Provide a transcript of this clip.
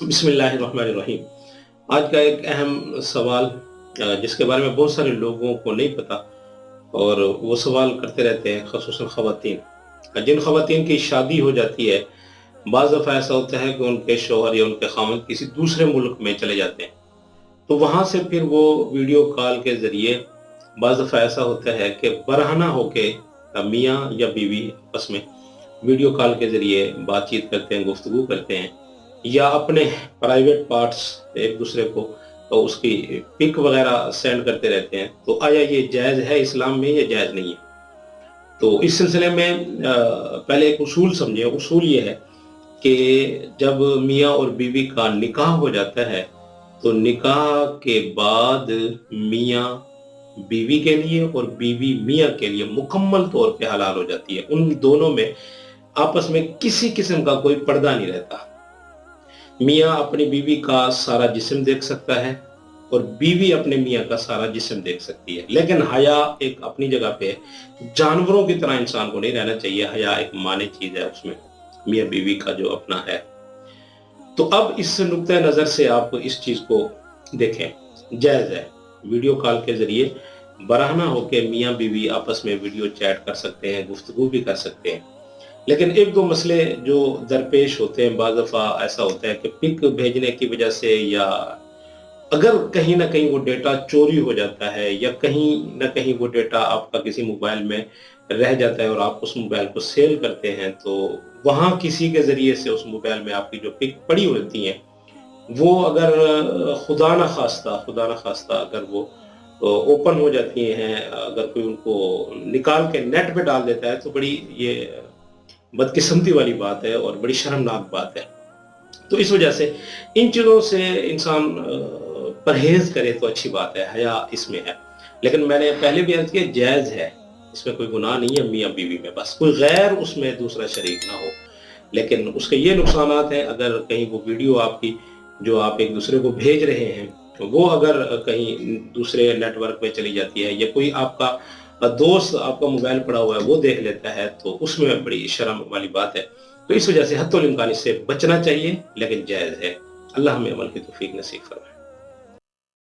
बिस्मिल्लाहिर्रहमानिर्रहीम। आज का एक अहम सवाल जिसके बारे में बहुत सारे लोगों को नहीं पता और वो सवाल करते रहते हैं, ख़ुसूसन ख़वातीन। जिन ख़वातीन की शादी हो जाती है, बाज़ दफ़ा ऐसा होता है कि उनके शौहर या उनके ख़ावंद किसी दूसरे मुल्क में चले जाते हैं, तो वहाँ से फिर वो वीडियो कॉल के ज़रिए बाज़ दफ़ा ऐसा होता है कि बरहना होके मियाँ या बीवी आपस में वीडियो कॉल के ज़रिए बातचीत करते हैं, गुफ्तगू करते हैं या अपने प्राइवेट पार्ट्स एक दूसरे को तो उसकी पिक वगैरह सेंड करते रहते हैं। तो आया ये जायज़ है इस्लाम में या जायज़ नहीं है? तो इस सिलसिले में पहले एक उसूल समझें। उसूल ये है कि जब मियाँ और बीवी का निकाह हो जाता है, तो निकाह के बाद मियाँ बीवी के लिए और बीवी मियाँ के लिए मुकम्मल तौर पे हलाल हो जाती है। उन दोनों में आपस में किसी किस्म का कोई पर्दा नहीं रहता। मियाँ अपनी बीवी का सारा जिस्म देख सकता है और बीवी अपने मियाँ का सारा जिस्म देख सकती है, लेकिन हया एक अपनी जगह पे है। जानवरों की तरह इंसान को नहीं रहना चाहिए। हया एक माने चीज है, उसमें मियाँ बीवी का जो अपना है। तो अब इस नुक्ते नज़र से आप इस चीज को देखें, जायज़ है वीडियो कॉल के जरिए बराहना होके मियाँ बीवी आपस में वीडियो चैट कर सकते हैं, गुफ्तगू भी कर सकते हैं। लेकिन एक दो मसले जो दरपेश होते हैं, बाज़ दफ़ा ऐसा होता है कि पिक भेजने की वजह से या अगर कहीं ना कहीं वो डेटा चोरी हो जाता है या कहीं ना कहीं वो डेटा आपका किसी मोबाइल में रह जाता है और आप उस मोबाइल को सेल करते हैं, तो वहाँ किसी के ज़रिए से उस मोबाइल में आपकी जो पिक पड़ी होती हैं वो अगर खुदा ना खास्ता अगर वो ओपन हो जाती हैं, अगर कोई उनको निकाल के नेट पे डाल देता है, तो बड़ी ये बदकिस्मती वाली बात है और बड़ी शर्मनाक बात है। तो इस वजह से इन चीज़ों से इंसान परहेज करे तो अच्छी बात है, हया इसमें है। लेकिन मैंने पहले भी अर्ज किया, जायज़ है, इसमें कोई गुनाह नहीं है मियाँ बीवी में, बस कोई गैर उसमें दूसरा शरीक ना हो। लेकिन उसके ये नुकसानात हैं, अगर कहीं वो वीडियो आपकी जो आप एक दूसरे को भेज रहे हैं, तो वो अगर कहीं दूसरे नेटवर्क में चली जाती है या कोई आपका दोस्त आपका मोबाइल पड़ा हुआ है वो देख लेता है, तो उसमें बड़ी शर्म वाली बात है। तो इस वजह से हत्तुल इम्कान इससे बचना चाहिए, लेकिन जायज़ है। अल्लाह हमें अमल की तौफीक नसीब फरमाए।